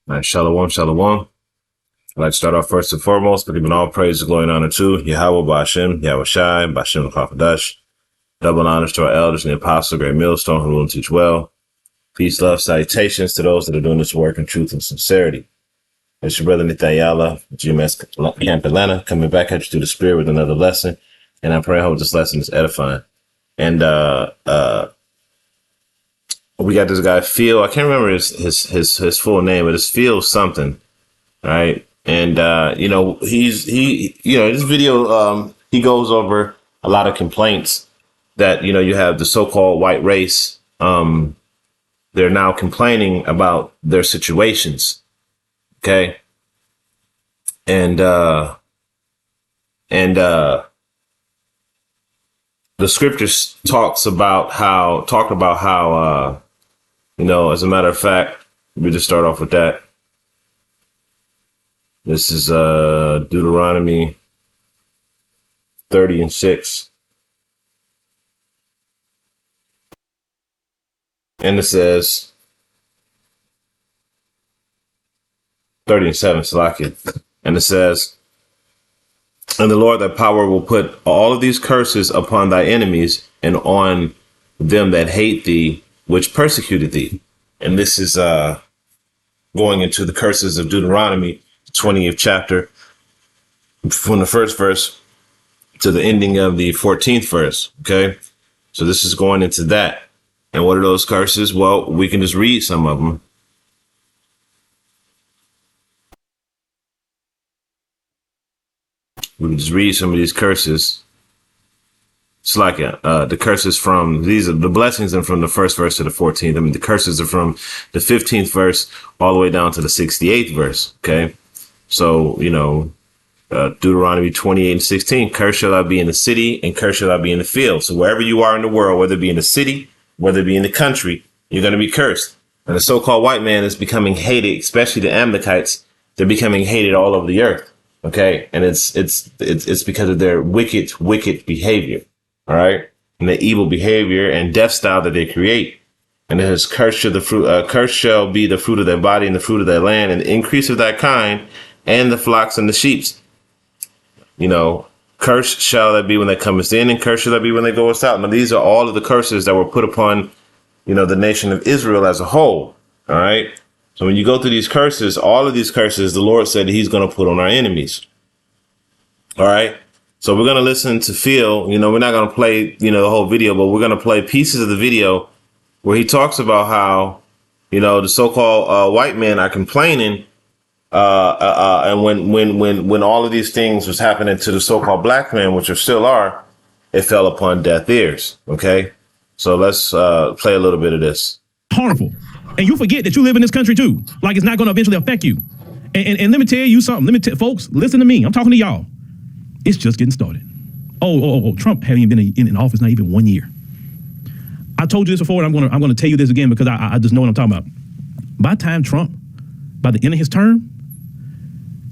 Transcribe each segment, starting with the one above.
All right, shalom, shalom. I'd like to start off first and foremost by giving all praise, glory, and honor to Yahweh, Ba'ashem, Yahweh Shai, Ba'ashem L'Chafadash. Double honors to our elders and the apostles, great millstone who rule and teach well. Peace, love, salutations to those that are doing this work in truth and sincerity. It's your brother Nithayala, GMS Camp Atlanta, coming back at you through the spirit with another lesson. And I pray I hope this lesson is edifying. And we got this guy Phil. I can't remember his full name, but it's Phil something, right? And this video he goes over a lot of complaints that you have the so-called white race. They're now complaining about their situations, okay? And the scriptures talk about how as a matter of fact, we just start off with that. This is Deuteronomy 30:6. And it says 30:7, Salakia. And it says, and the Lord thy power will put all of these curses upon thy enemies and on them that hate thee, which persecuted thee. And this is going into the curses of Deuteronomy, 20th chapter, from the first verse to the ending of the 14th verse. Okay, so this is going into that. And what are those curses? Well, we can just read some of them. We can just read some of these curses. It's like the curses from, these are the blessings and from the first verse to the 14th. I mean, the curses are from the 15th verse all the way down to the 68th verse. Okay. So, Deuteronomy 28:16, cursed shall thou be in the city and cursed shall thou be in the field. So wherever you are in the world, whether it be in the city, whether it be in the country, you're going to be cursed. And the so-called white man is becoming hated, especially the Amalekites. They're becoming hated all over the earth. Okay. And it's because of their wicked behavior. All right. And the evil behavior and death style that they create. And it is cursed shall be the fruit of their body and the fruit of their land and the increase of thy kind and the flocks and the sheep. Cursed shall that be when they comest in, and cursed shall that be when they goest out. Now, these are all of the curses that were put upon, the nation of Israel as a whole. All right. So when you go through these curses, all of these curses, the Lord said he's going to put on our enemies. All right. So we're going to listen to Phil. We're not going to play, the whole video, but we're going to play pieces of the video where he talks about how, the so-called white men are complaining. And when all of these things was happening to the so-called black man, which there still are, it fell upon deaf ears. Okay, so let's play a little bit of this. Harmful, and you forget that you live in this country too. Like it's not going to eventually affect you. And let me tell you something. Folks, listen to me. I'm talking to y'all. It's just getting started. Oh, Trump hasn't even been in office not even 1 year. I told you this before, and I'm going to tell you this again because I just know what I'm talking about. By the time Trump, by the end of his term,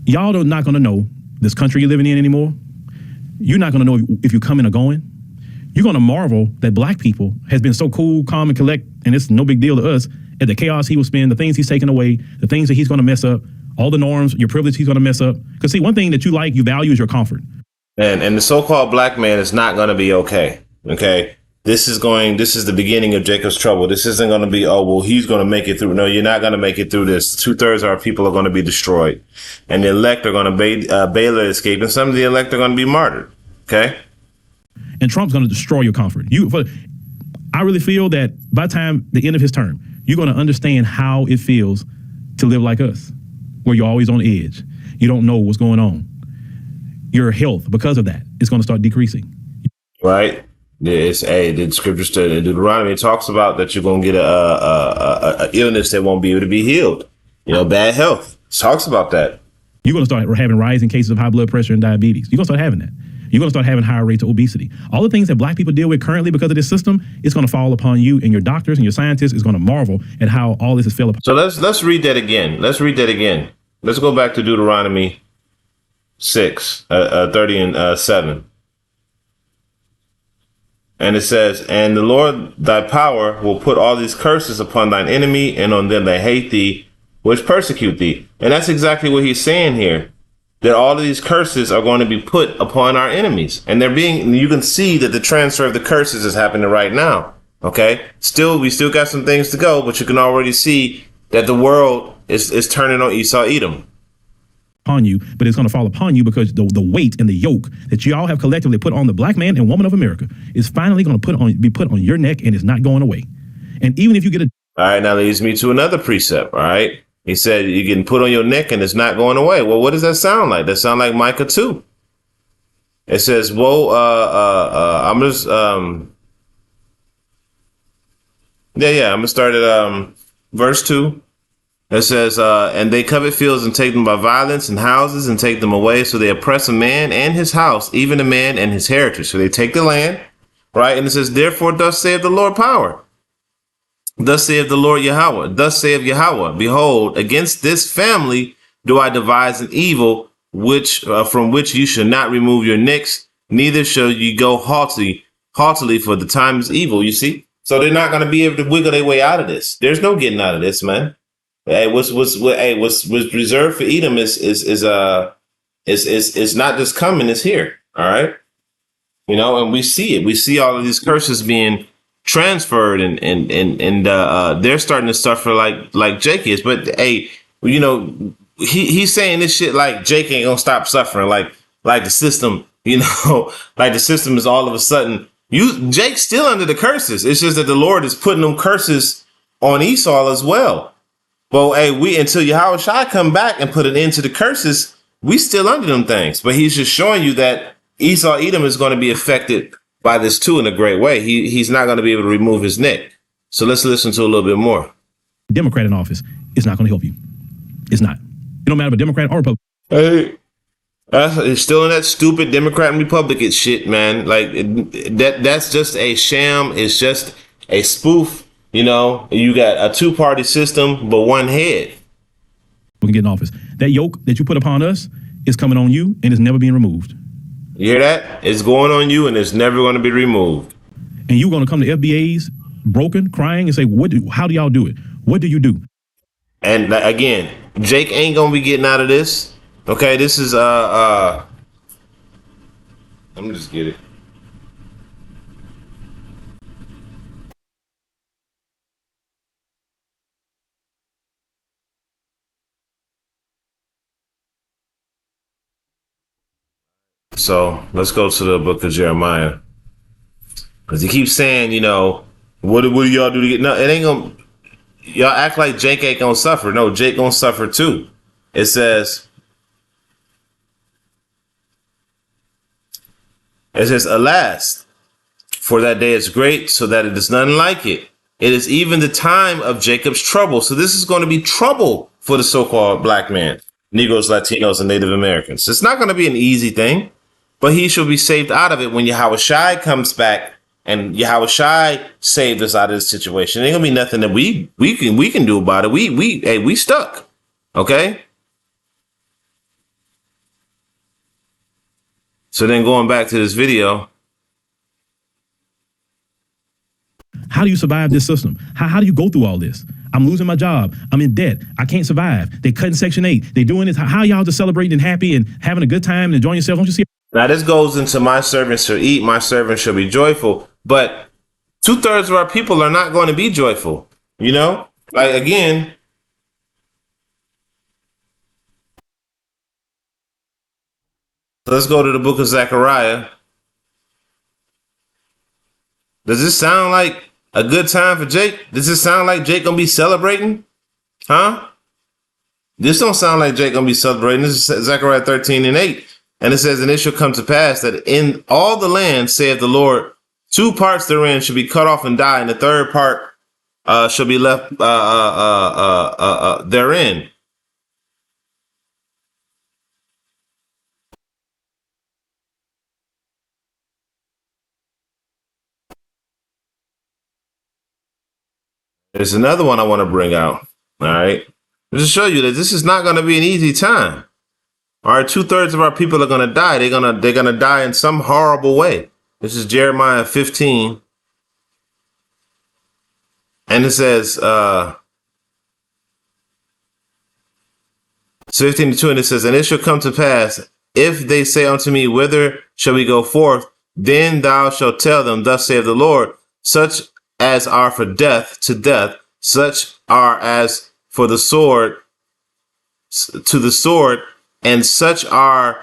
y'all are not going to know this country you're living in anymore. You're not going to know if you're coming or going. You're going to marvel that black people has been so cool, calm, and collect, and it's no big deal to us, at the chaos he will spend, the things he's taking away, the things that he's going to mess up, all the norms, your privilege he's going to mess up. Because see, one thing that you value is your comfort. And the so-called black man is not going to be okay. Okay. This is the beginning of Jacob's trouble. This isn't going to be, he's going to make it through. No, you're not going to make it through this. 2/3 of our people are going to be destroyed. And the elect are going to bail their escape. And some of the elect are going to be martyred. Okay. And Trump's going to destroy your comfort. I really feel that by the time the end of his term, you're going to understand how it feels to live like us, where you're always on edge. You don't know what's going on. Your health, because of that, is going to start decreasing. Right. The scriptures in Deuteronomy, it talks about that you're going to get a illness that won't be able to be healed. Bad health. It talks about that. You're going to start having rising cases of high blood pressure and diabetes. You're going to start having that. You're going to start having higher rates of obesity. All the things that black people deal with currently because of this system, it's going to fall upon you, and your doctors and your scientists is going to marvel at how all this is fell apart. So let's read that again. Let's go back to Deuteronomy 30:7. And it says, and the Lord thy power will put all these curses upon thine enemy and on them that hate thee, which persecute thee. And that's exactly what he's saying here. That all of these curses are going to be put upon our enemies. And you can see that the transfer of the curses is happening right now. Okay. We still got some things to go, but you can already see that the world is turning on Esau Edom. Upon you, but it's going to fall upon you because the weight and the yoke that you all have collectively put on the black man and woman of America is finally going to be put on your neck, and it's not going away. And even if you get a all right, now leads me to another precept. All right. He said you're getting put on your neck and it's not going away. Well, what does that sound like? That sound like Micah 2. It says, woe, I'm just, I'm gonna start at verse 2. It says, and they covet fields and take them by violence, and houses and take them away. So they oppress a man and his house, even a man and his heritage. So they take the land, right? And it says, therefore, thus saith the Lord power. Thus saith the Lord Yahweh. Thus saith Yahweh, behold, against this family do I devise an evil, which from which you shall not remove your necks, neither shall you go haughtily, for the time is evil. You see, so they're not going to be able to wiggle their way out of this. There's no getting out of this, man. Hey, what's reserved for Edom is not just coming; it's here. All right, and we see it. We see all of these curses being transferred, and they're starting to suffer like Jake is. But hey, he's saying this shit like Jake ain't gonna stop suffering, like the system, like the system is all of a sudden Jake's still under the curses. It's just that the Lord is putting them curses on Esau as well. Well, hey, until Yahweh Shai come back and put an end to the curses, we still under them things. But he's just showing you that Esau Edom is going to be affected by this too in a great way. He's not going to be able to remove his neck. So let's listen to a little bit more. Democrat in office, it's not going to help you. It's not. It don't matter if a Democrat or Republican. Hey, it's still in that stupid Democrat and Republican shit, man. Like that's just a sham. It's just a spoof. You got a two-party system, but one head. We can get in office. That yoke that you put upon us is coming on you, and it's never being removed. You hear that? It's going on you, and it's never going to be removed. And you're going to come to FBAs broken, crying, and say, how do y'all do it? What do you do? And again, Jake ain't going to be getting out of this. Okay, this is, let me just get it. So let's go to the book of Jeremiah. Because he keeps saying, what do y'all do to get? No, it ain't going to. Y'all act like Jake ain't going to suffer. No, Jake going to suffer too. It says, alas, for that day is great, so that it is none like it. It is even the time of Jacob's trouble. So this is going to be trouble for the so-called black man, Negroes, Latinos, and Native Americans. It's not going to be an easy thing. But he shall be saved out of it when Yahweh Shai comes back and Yahweh Shai saved us out of this situation. It ain't gonna be nothing that we can do about it. We stuck. Okay. So then going back to this video. How do you survive this system? How do you go through all this? I'm losing my job. I'm in debt. I can't survive. They cutting Section 8. They doing this. How y'all just celebrating and happy and having a good time and enjoying yourself? Don't you see? Now this goes into my servants shall eat, my servants shall be joyful. But 2/3 of our people are not going to be joyful. Like again. Let's go to the book of Zechariah. Does this sound like a good time for Jake? Does this sound like Jake gonna be celebrating? Huh? This don't sound like Jake gonna be celebrating. This is Zechariah 13:8. And it says, and it shall come to pass that in all the land, saith the Lord, 2 parts therein shall be cut off and die, and the third part shall be left therein. There's another one I want to bring out. All right. Just to show you that this is not going to be an easy time. All right, 2/3 of our people are going to die. They're going to die in some horrible way. This is Jeremiah 15. And it says, So 15 to 20 it says, and it shall come to pass, if they say unto me, whither shall we go forth? Then thou shalt tell them, thus saith the Lord, such as are for death to death, such are as for the sword to the sword, and such as are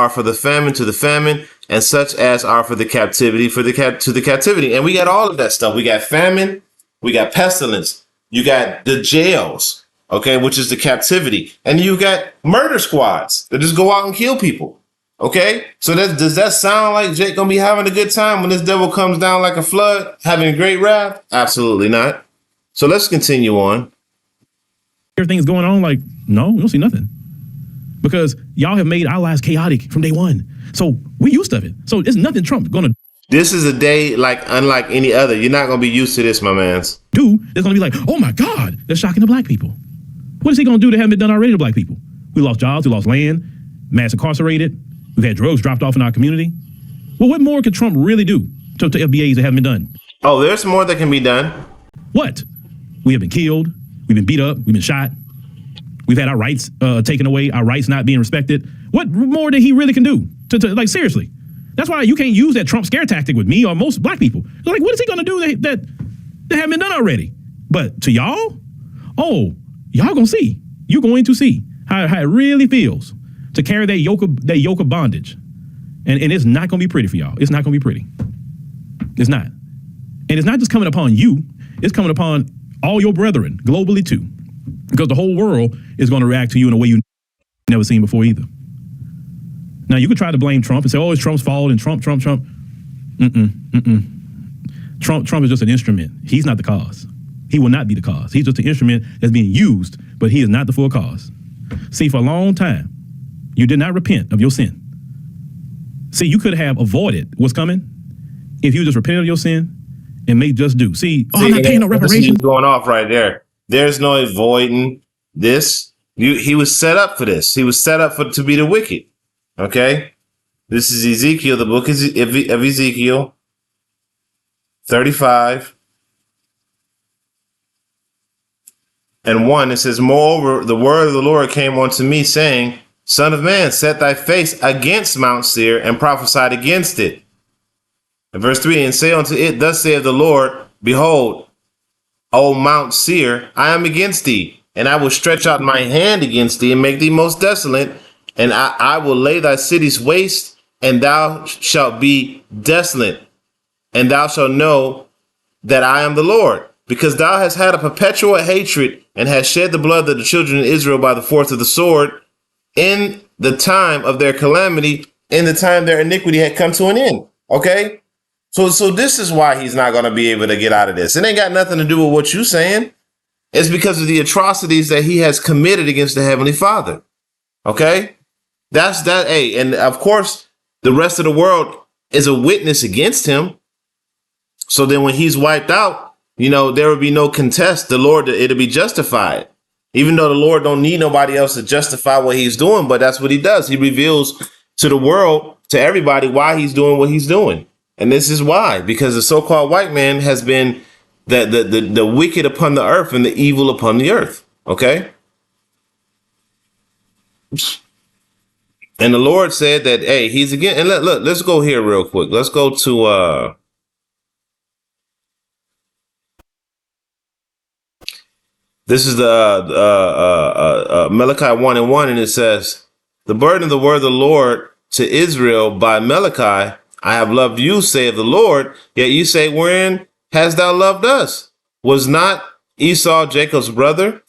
for the famine to the famine, and such as are for the captivity to the captivity. And we got all of that stuff. We got famine, we got pestilence, you got the jails, okay, which is the captivity, and you got murder squads that just go out and kill people. Okay, so does that sound like Jake gonna be having a good time when this devil comes down like a flood, having a great wrath? Absolutely not. So let's continue on. Everything's going on like, no, you don't see nothing. Because y'all have made our lives chaotic from day one. So we're used to it. So it's nothing Trump gonna This is a day like unlike any other. You're not gonna be used to this, my mans. do. It's gonna be like, oh my God, they're shocking the black people. What is he gonna do that haven't been done already to black people? We lost jobs, we lost land, mass incarcerated, we've had drugs dropped off in our community. Well, what more could Trump really do to FBAs that haven't been done? Oh, there's more that can be done. What? We have been killed, we've been beat up, we've been shot, we've had our rights taken away, our rights not being respected. What more that he really can do? To like, seriously. That's why you can't use that Trump scare tactic with me or most black people. They're like, what is he gonna do that haven't been done already? But to y'all, oh, y'all gonna see. You're going to see how it really feels to carry that yoke of bondage. And it's not gonna be pretty for y'all. It's not gonna be pretty. It's not. And it's not just coming upon you, it's coming upon all your brethren globally too. Because the whole world is gonna react to you in a way you've never seen before either. Now you could try to blame Trump and say, oh, it's Trump's fault and Trump. Trump is just an instrument. He's not the cause. He will not be the cause. He's just an instrument that's being used, but he is not the full cause. See, for a long time, you did not repent of your sin. See, you could have avoided what's coming if you just repented of your sin and made just do. See, I'm not paying no reparations. Going off right there. There's no avoiding this. He was set up for this. He was set up to be the wicked. Okay, this is Ezekiel, the book of Ezekiel 35 and 1. It says, moreover, the word of the Lord came unto me, saying, Son of man, set thy face against Mount Seir and prophesied against it. And verse 3, and say unto it, thus saith the Lord, behold, O Mount Seir, I am against thee, and I will stretch out my hand against thee and make thee most desolate. And I will lay thy cities waste, and thou shalt be desolate, and thou shalt know that I am the Lord, because thou hast had a perpetual hatred, and hast shed the blood of the children of Israel by the force of the sword, in the time of their calamity, in the time their iniquity had come to an end. Okay? So this is why he's not going to be able to get out of this. It ain't got nothing to do with what you're saying. It's because of the atrocities that he has committed against the Heavenly Father. Okay? That's that. Hey, and of course, the rest of the world is a witness against him. So then when he's wiped out, there will be no contest. The Lord, it'll be justified, even though the Lord don't need nobody else to justify what he's doing. But that's what he does. He reveals to the world, to everybody, why he's doing what he's doing. And this is why, because the so-called white man has been the wicked upon the earth and the evil upon the earth. Okay. And the Lord said that, hey, he's again. And look, let's go here real quick. Let's go to this is the Malachi 1:1, and it says, the burden of the word of the Lord to Israel by Malachi, I have loved you, saith the Lord. Yet you say, wherein hast thou loved us? Was not Esau Jacob's brother,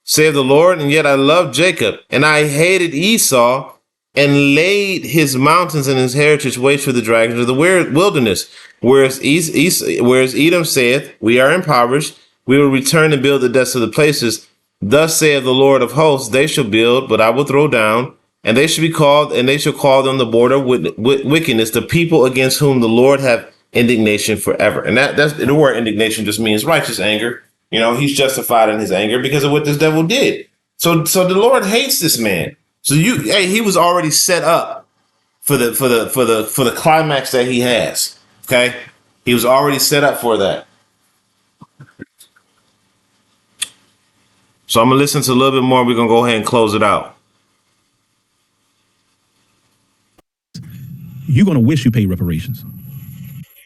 saith the Lord? And yet I loved Jacob, and I hated Esau, and laid his mountains and his heritage waste for the dragons of the wilderness. Whereas Edom saith, we are impoverished, we will return and build the desolate places. Thus saith the Lord of hosts, they shall build, but I will throw down, and they shall be called, and they shall call them the border with wickedness, the people against whom the Lord have indignation forever. And that's the word indignation just means righteous anger. He's justified in his anger because of what this devil did. So the Lord hates this man. So he was already set up for the climax that he has. Okay, he was already set up for that. So I'm going to listen to a little bit more. We're going to go ahead and close it out. You're going to wish you paid reparations.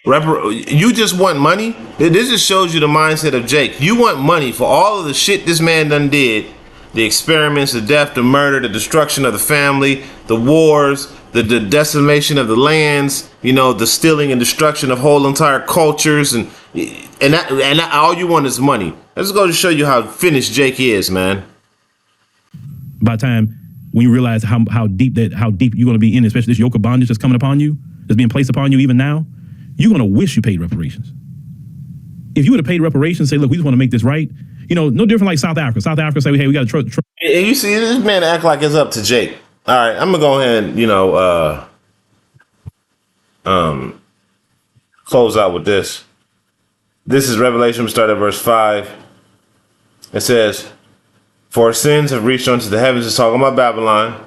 You just want money? This just shows you the mindset of Jake. You want money for all of the shit this man done did. The experiments, the death, the murder, the destruction of the family, the wars, the decimation of the lands, you know, the stealing and destruction of whole entire cultures, and that all you want is money. Let's go to show you how finished Jake is, man. By the time when you realize how deep you're going to be in, especially this yoke of bondage that's coming upon you, that's being placed upon you even now, you're going to wish you paid reparations. If you would have paid reparations, say, look, we just want to make this right. You know, no different like South Africa. South Africa say, hey, we got to And you see, this man act like it's up to Jake. All right, I'm gonna go ahead and close out with this. This is Revelation. Start at verse 5. It says, "For her sins have reached unto the heavens." It's talking about Babylon,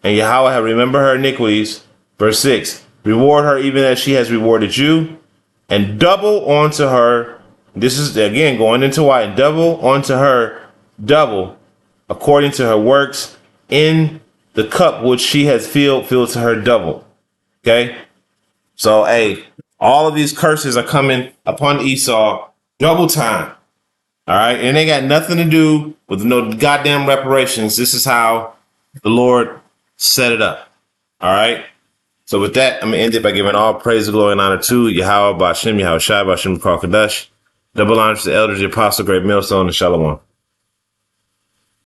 and Yahweh have remembered her iniquities. Verse 6. "Reward her even as she has rewarded you, and double onto her." This is again going into why, and double onto her double according to her works, in the cup which she has filled to her double. Okay? So, hey, all of these curses are coming upon Esau double time. All right? And they got nothing to do with no goddamn reparations. This is how the Lord set it up. All right? So with that, I'm going to end it by giving all praise, glory, and honor to Yahweh, Ba'ashem, Yahweh Shai, Ba'ashem, Kadash. Double honor to the elders, the apostle, great millstone, and shalom.